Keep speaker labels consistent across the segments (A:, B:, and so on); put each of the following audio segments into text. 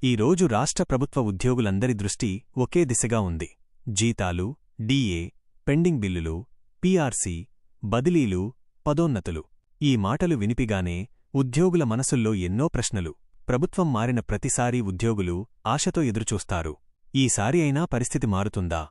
A: ఈరోజు రాష్ట్ర ప్రభుత్వ ఉద్యోగులందరి దృష్టి ఒకే దిశగా ఉంది. జీతాలు, డీఏ, పెండింగ్ బిల్లులు, పీఆర్సీ, బదిలీలు, పదోన్నతులు. ఈ మాటలు వినిపిగానే ఉద్యోగుల మనసుల్లో ఎన్నో ప్రశ్నలు. ప్రభుత్వం మారిన ప్రతిసారీ ఉద్యోగులు ఆశతో ఎదురుచూస్తారు. ఈసారి అయినా పరిస్థితి మారుతుందా?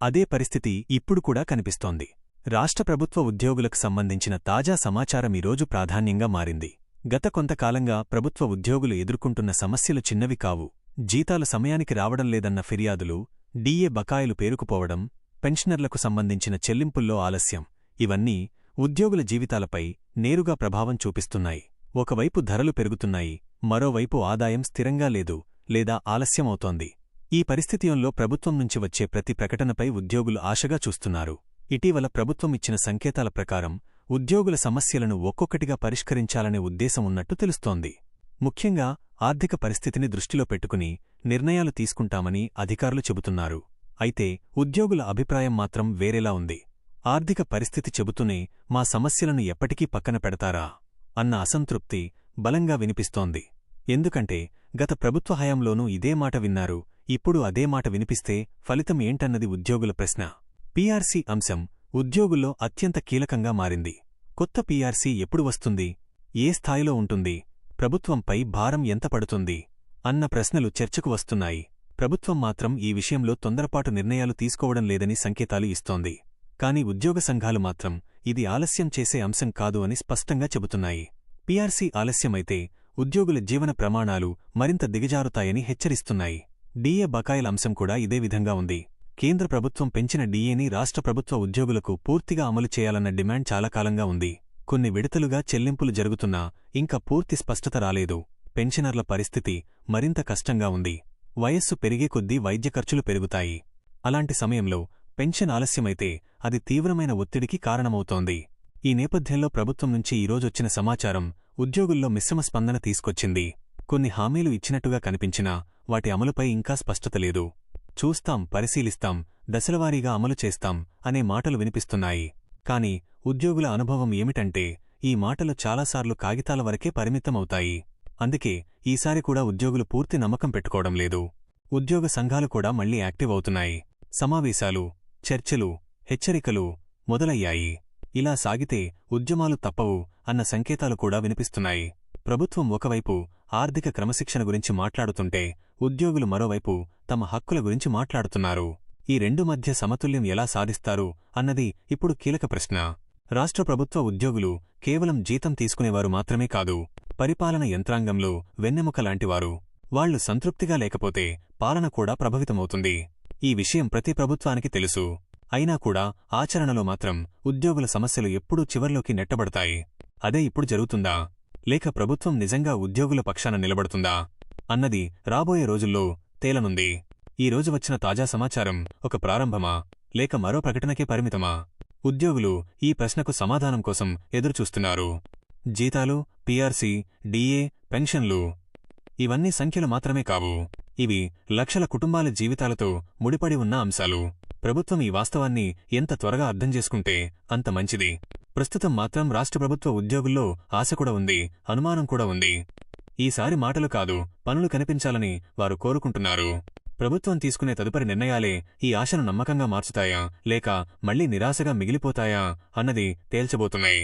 A: అదే పరిస్థితి ఇప్పుడు కూడా కనిపిస్తోంది. రాష్ట్ర ప్రభుత్వ ఉద్యోగులకు సంబంధించిన తాజా సమాచారం ఈరోజు ప్రాధాన్యంగా మారింది. గత కొంతకాలంగా ప్రభుత్వ ఉద్యోగులు ఎదుర్కొంటున్న సమస్యలు చిన్నవి కావు. జీతాలు సమయానికి రావడం లేదన్న ఫిర్యాదులు, డీఏ బకాయిలు పేరుకుపోవడం, పెన్షనర్లకు సంబంధించిన చెల్లింపుల్లో ఆలస్యం, ఇవన్నీ ఉద్యోగుల జీవితాలపై నేరుగా ప్రభావం చూపిస్తున్నాయి. ఒకవైపు ధరలు పెరుగుతున్నాయి, మరోవైపు ఆదాయం స్థిరంగా లేదు లేదా ఆలస్యమవుతోంది. ఈ పరిస్థితిలో ప్రభుత్వం నుంచి వచ్చే ప్రతి ప్రకటనపై ఉద్యోగులు ఆశగా చూస్తున్నారు. ఇటీవల ప్రభుత్వం ఇచ్చిన సంకేతాల ప్రకారం ఉద్యోగుల సమస్యలను ఒక్కొక్కటిగా పరిష్కరించాలనే ఉద్దేశం ఉన్నట్టు తెలుస్తోంది. ముఖ్యంగా ఆర్థిక పరిస్థితిని దృష్టిలో పెట్టుకుని నిర్ణయాలు తీసుకుంటామని అధికారులు చెబుతున్నారు. అయితే ఉద్యోగుల అభిప్రాయం మాత్రం వేరేలా ఉంది. ఆర్థిక పరిస్థితి చెబుతూనే మా సమస్యలను ఎప్పటికీ పక్కన పెడతారా అన్న అసంతృప్తి బలంగా వినిపిస్తోంది. ఎందుకంటే గత ప్రభుత్వ హయాంలోనూ ఇదే మాట విన్నారు. ఇప్పుడు అదే మాట వినిపిస్తే ఫలితం ఏంటన్నది ఉద్యోగుల ప్రశ్న. పీఆర్సీ అంశం ఉద్యోగుల్లో అత్యంత కీలకంగా మారింది. కొత్త పీఆర్సీ ఎప్పుడు వస్తుంది? ఏ స్థాయిలో ఉంటుంది? ప్రభుత్వంపై భారం ఎంత పడుతుంది? అన్న ప్రశ్నలు చర్చకు వస్తున్నాయి. ప్రభుత్వం మాత్రం ఈ విషయంలో తొందరపాటు నిర్ణయాలు తీసుకోవడం లేదని సంకేతాలు ఇస్తోంది. కాని ఉద్యోగ సంఘాలు మాత్రం ఇది ఆలస్యం చేసే అంశం కాదు అని స్పష్టంగా చెబుతున్నాయి. పీఆర్సీ ఆలస్యమైతే ఉద్యోగుల జీవన ప్రమాణాలు మరింత దిగజారుతాయని హెచ్చరిస్తున్నాయి. డీఏ బకాయిల అంశం కూడా ఇదే విధంగా ఉంది. కేంద్ర ప్రభుత్వం పెంచిన డీఏని రాష్ట్ర ప్రభుత్వ ఉద్యోగులకు పూర్తిగా అమలు చేయాలన్న డిమాండ్ చాలా కాలంగా ఉంది. కొన్ని విడతలుగా చెల్లింపులు జరుగుతున్నా ఇంకా పూర్తి స్పష్టత రాలేదు. పెన్షనర్ల పరిస్థితి మరింత కష్టంగా ఉంది. వయస్సు పెరిగే కొద్దీ వైద్య ఖర్చులు పెరుగుతాయి. అలాంటి సమయంలో పెన్షన్ ఆలస్యమైతే అది తీవ్రమైన ఒత్తిడికి కారణమవుతోంది. ఈ నేపథ్యంలో ప్రభుత్వం నుంచి ఈరోజొచ్చిన సమాచారం ఉద్యోగుల్లో మిశ్రమ స్పందన తీసుకొచ్చింది. కొన్ని హామీలు ఇచ్చినట్టుగా కనిపించినా వాటి అమలుపై ఇంకా స్పష్టత లేదు. చూస్తాం, పరిశీలిస్తాం, దశలవారీగా అమలు చేస్తాం అనే మాటలు వినిపిస్తున్నాయి. కాని ఉద్యోగుల అనుభవం ఏమిటంటే ఈ మాటలు చాలాసార్లు కాగితాల వరకే పరిమితమవుతాయి. అందుకే ఈసారి కూడా ఉద్యోగులు పూర్తి నమ్మకం పెట్టుకోవడం లేదు. ఉద్యోగ సంఘాలు కూడా మళ్లీ యాక్టివ్ అవుతున్నాయి. సమావేశాలు, చర్చలు, హెచ్చరికలు మొదలయ్యాయి. ఇలా సాగితే ఉద్యమాలు తప్పవు అన్న సంకేతాలు కూడా వినిపిస్తున్నాయి. ప్రభుత్వం ఒకవైపు ఆర్థిక క్రమశిక్షణ గురించి మాట్లాడుతుంటే ఉద్యోగులు మరోవైపు తమ హక్కుల గురించి మాట్లాడుతున్నారు. ఈ రెండు మధ్య సమతుల్యం ఎలా సాధిస్తారు అన్నది ఇప్పుడు కీలక ప్రశ్న. రాష్ట్ర ప్రభుత్వ ఉద్యోగులు కేవలం జీతం తీసుకునేవారు మాత్రమే కాదు, పరిపాలన యంత్రాంగంలో వెన్నెముక లాంటివారు. వాళ్లు సంతృప్తిగా లేకపోతే పాలన కూడా ప్రభావితమవుతుంది. ఈ విషయం ప్రతి ప్రభుత్వానికి తెలుసు. అయినా కూడా ఆచరణలో మాత్రం ఉద్యోగుల సమస్యలు ఎప్పుడూ చివర్లోకి నెట్టబడతాయి. అదే ఇప్పుడు జరుగుతుందా? లేక ప్రభుత్వం నిజంగా ఉద్యోగుల పక్షాన నిలబడుతుందా అన్నది రాబోయే రోజుల్లో తేలనుంది. ఈ రోజు వచ్చిన తాజా సమాచారం ఒక ప్రారంభమా లేక మరో ప్రకటనకే పరిమితమా? ఉద్యోగులు ఈ ప్రశ్నకు సమాధానం కోసం ఎదురుచూస్తున్నారు. జీతాలు, పీఆర్సీ, డీఏ, పెన్షన్లు ఇవన్నీ సంఖ్యలు మాత్రమే కావు. ఇవి లక్షల కుటుంబాల జీవితాలతో ముడిపడి ఉన్న అంశాలు. ప్రభుత్వం ఈ వాస్తవాన్ని ఎంత త్వరగా అర్థం చేసుకుంటే అంత మంచిది. ప్రస్తుతం మాత్రం రాష్ట్ర ప్రభుత్వ ఉద్యోగుల్లో ఆశ కూడా ఉంది, అనుమానం కూడా ఉంది. ఈసారి మాటలు కాదు, పనులు కనిపించాలని వారు కోరుకుంటున్నారు. ప్రభుత్వం తీసుకునే తదుపరి నిర్ణయాలే ఈ ఆశను నమ్మకంగా మార్చుతాయా లేక మళ్లీ నిరాశగా మిగిలిపోతాయా అన్నది తేల్చబోతున్నాయి.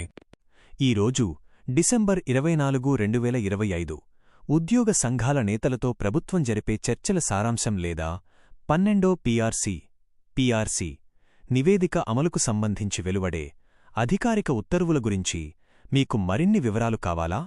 A: ఈరోజు డిసెంబర్ 24, 2025 ఉద్యోగ సంఘాల నేతలతో ప్రభుత్వం జరిపే చర్చల సారాంశం లేదా 12వ పీఆర్సీ నివేదిక అమలుకు సంబంధించి వెలువడే అధికారిక ఉత్తర్వుల గురించి మీకు మరిన్ని వివరాలు కావాలా?